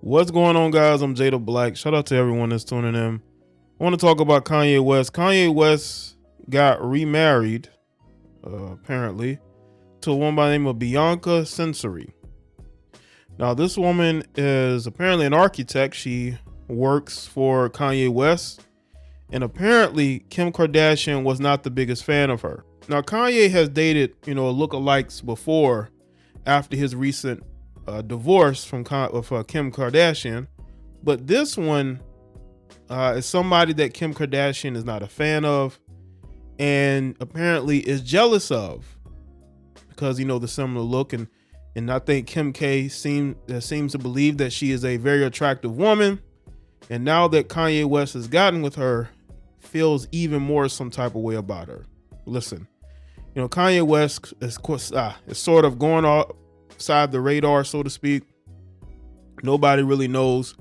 What's going on, guys? I'm Jada Black. Shout out to everyone that's tuning in. I want to talk about Kanye West. Kanye West got remarried, apparently, to a woman by the name of Bianca Censori. Now, this woman is apparently an architect. She works for Kanye West, and apparently Kim Kardashian was not the biggest fan of her. Now, Kanye has dated, lookalikes before, after his recent divorce from Kim Kardashian, but this one is somebody that Kim Kardashian is not a fan of, and apparently is jealous of, because the similar look, and I think Kim K seems to believe that she is a very attractive woman, and now that Kanye West has gotten with her, feels even more some type of way about her. Listen, Kanye West is sort of going outside the radar, so to speak. Nobody really knows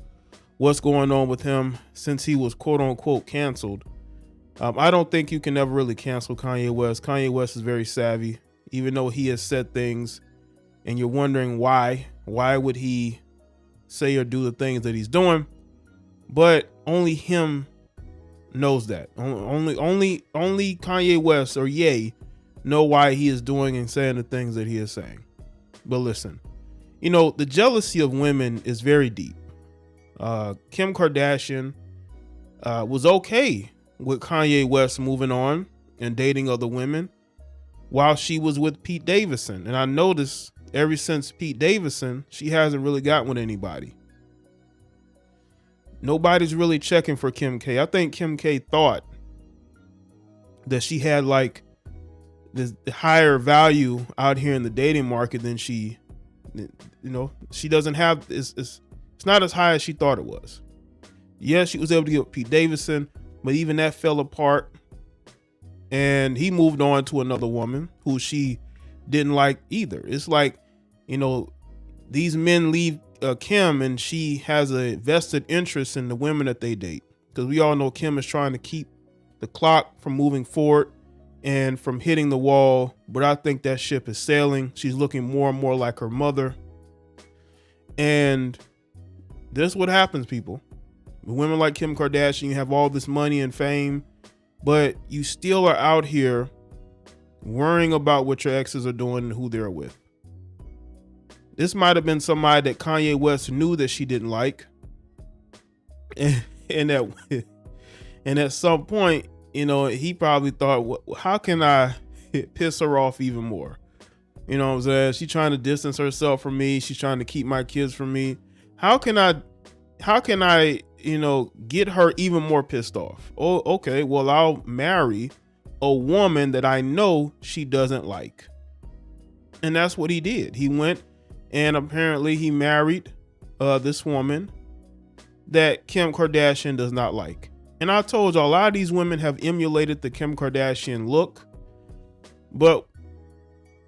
what's going on with him since he was quote unquote canceled. I don't think you can ever really cancel Kanye West. Kanye West is very savvy, even though he has said things and you're wondering why would he say or do the things that he's doing, but only him knows that. Only Kanye West or Ye know why he is doing and saying the things that he is saying. But listen, the jealousy of women is very deep. Kim Kardashian was okay with Kanye West moving on and dating other women while she was with Pete Davidson. And I noticed ever since Pete Davidson, she hasn't really got with anybody. Nobody's really checking for Kim K. I think Kim K thought that she had like this higher value out here in the dating market than she doesn't have. It's not as high as she thought it was. Yeah, she was able to get with Pete Davidson, but even that fell apart, and he moved on to another woman who she didn't like either. It's like, these men leave Kim, and she has a vested interest in the women that they date, because we all know Kim is trying to keep the clock from moving forward and from hitting the wall, but I think that ship is sailing. She's looking more and more like her mother, and this is what happens, people. Women like Kim Kardashian, you have all this money and fame, but you still are out here worrying about what your exes are doing and who they're with. This might have been somebody that Kanye West knew that she didn't like, and at some point, he probably thought, how can I piss her off even more? You know what I'm saying? She's trying to distance herself from me. She's trying to keep my kids from me. How can I, get her even more pissed off? Oh, okay. Well, I'll marry a woman that I know she doesn't like. And that's what he did. He went and apparently he married this woman that Kim Kardashian does not like. And I told you, a lot of these women have emulated the Kim Kardashian look, but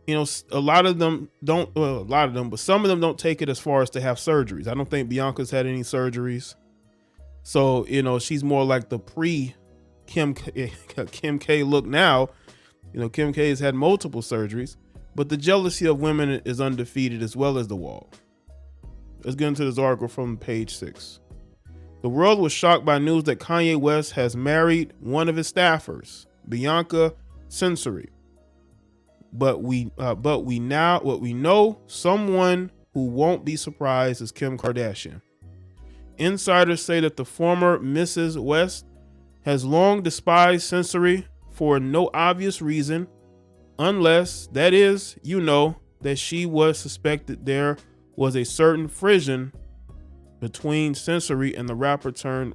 a lot of them don't. Well, a lot of them, but some of them don't take it as far as to have surgeries. I don't think Bianca's had any surgeries, so she's more like the pre Kim K look now. Kim K has had multiple surgeries, but the jealousy of women is undefeated, as well as the wall. Let's get into this article from page 6. The world was shocked by news that Kanye West has married one of his staffers, Bianca Censori. But we know someone who won't be surprised is Kim Kardashian. Insiders say that the former Mrs. West has long despised Censori for no obvious reason, unless that is, that she was suspected there was a certain frisson between Censori and the rapper turned,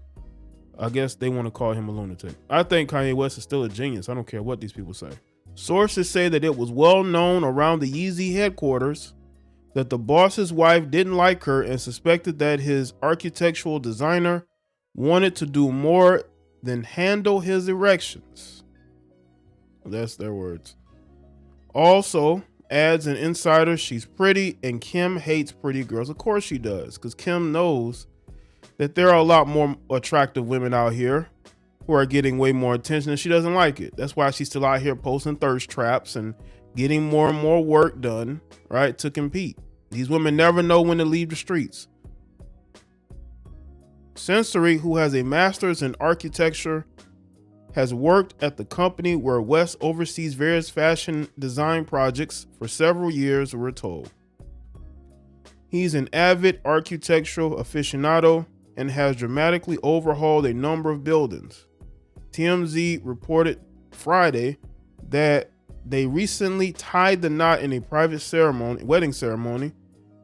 I guess they want to call him a lunatic. I think Kanye West is still a genius. I don't care what these people say. Sources say that it was well known around the Yeezy headquarters that the boss's wife didn't like her and suspected that his architectural designer wanted to do more than handle his erections. That's their words. Also, adds an insider, she's pretty and Kim hates pretty girls. Of course she does, because Kim knows that there are a lot more attractive women out here who are getting way more attention, and she doesn't like it. That's why she's still out here posting thirst traps and getting more and more work done, right, to compete. These women never know when to leave the streets. Censori, who has a master's in architecture, has worked at the company where West oversees various fashion design projects for several years, we're told. He's an avid architectural aficionado and has dramatically overhauled a number of buildings. TMZ reported Friday that they recently tied the knot in a private wedding ceremony,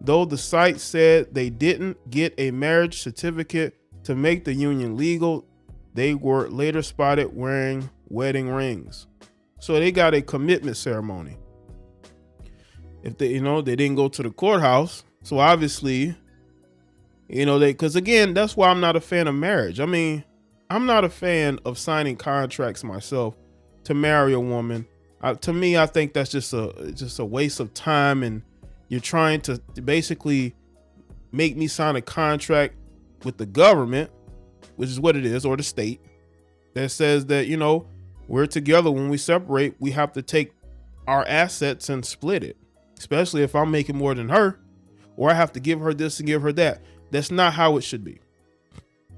though the site said they didn't get a marriage certificate to make the union legal. They were later spotted wearing wedding rings. So they got a commitment ceremony. If they, they didn't go to the courthouse. So obviously, because again, that's why I'm not a fan of marriage. I mean, I'm not a fan of signing contracts myself to marry a woman. To me, I think that's just a waste of time, and you're trying to basically make me sign a contract with the government, which is what it is, or the state, that says that, we're together. When we separate, we have to take our assets and split it, especially if I'm making more than her, or I have to give her this and give her that. That's not how it should be.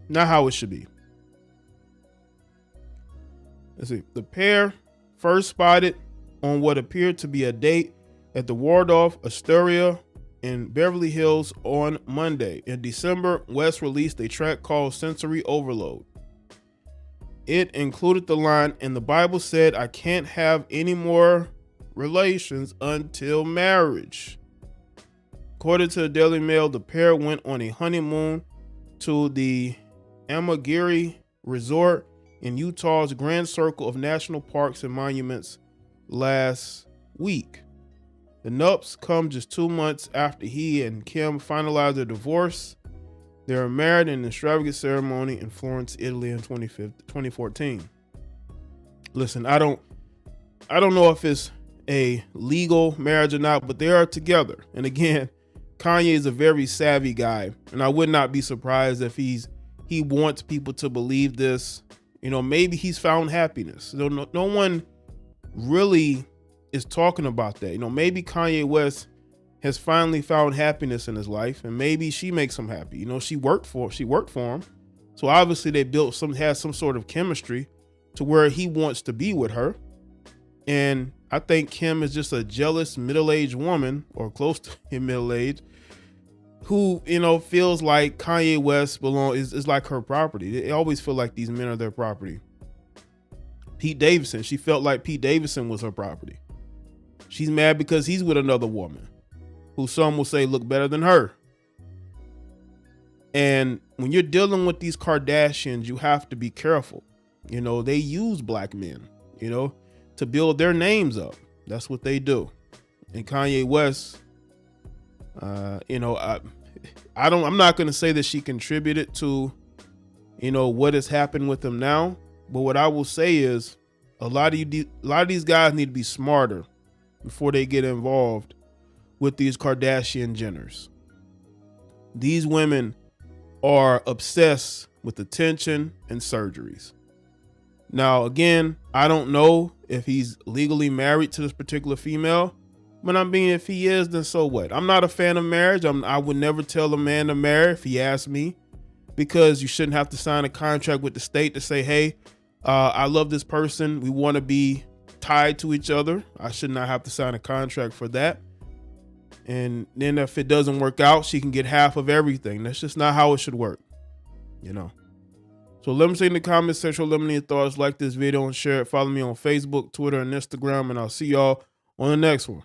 Not how it should be. Let's see. The pair first spotted on what appeared to be a date at the Waldorf Astoria in Beverly Hills on Monday. In December, West released a track called Sensory Overload. It included the line, "And the Bible said I can't have any more relations until marriage." According to the Daily Mail, the pair went on a honeymoon to the Amagiri Resort in Utah's Grand Circle of National Parks and Monuments last week. The nuptials come just 2 months after he and Kim finalized their divorce. They were married in an extravagant ceremony in Florence, Italy in 2014. Listen, I don't know if it's a legal marriage or not, but they are together. And again, Kanye is a very savvy guy, and I would not be surprised if he wants people to believe this. Maybe he's found happiness. No one really is talking about that. Maybe Kanye West has finally found happiness in his life, and maybe she makes him happy. She worked for him, so obviously they had some sort of chemistry to where he wants to be with her. And I think Kim is just a jealous middle-aged woman, or close to middle-aged, who feels like Kanye West is like her property. They always feel like these men are their property. Pete Davidson, she felt like Pete Davidson was her property. She's mad because he's with another woman who some will say look better than her. And when you're dealing with these Kardashians, you have to be careful. They use black men, to build their names up. That's what they do. And Kanye West, I'm not going to say that she contributed to, what has happened with him now. But what I will say is a lot of these guys need to be smarter before they get involved with these Kardashian Jenners. These women are obsessed with attention and surgeries. Now, again, I don't know if he's legally married to this particular female, but if he is, then so what? I'm not a fan of marriage. I would never tell a man to marry if he asked me, because you shouldn't have to sign a contract with the state to say, hey, I love this person. We want to be tied to each other. I should not have to sign a contract for that. And then if it doesn't work out, she can get half of everything. That's just not how it should work, So let me see in the comments section, let me know your thoughts. Like this video and share it. Follow me on Facebook, Twitter, and Instagram, and I'll see y'all on the next one.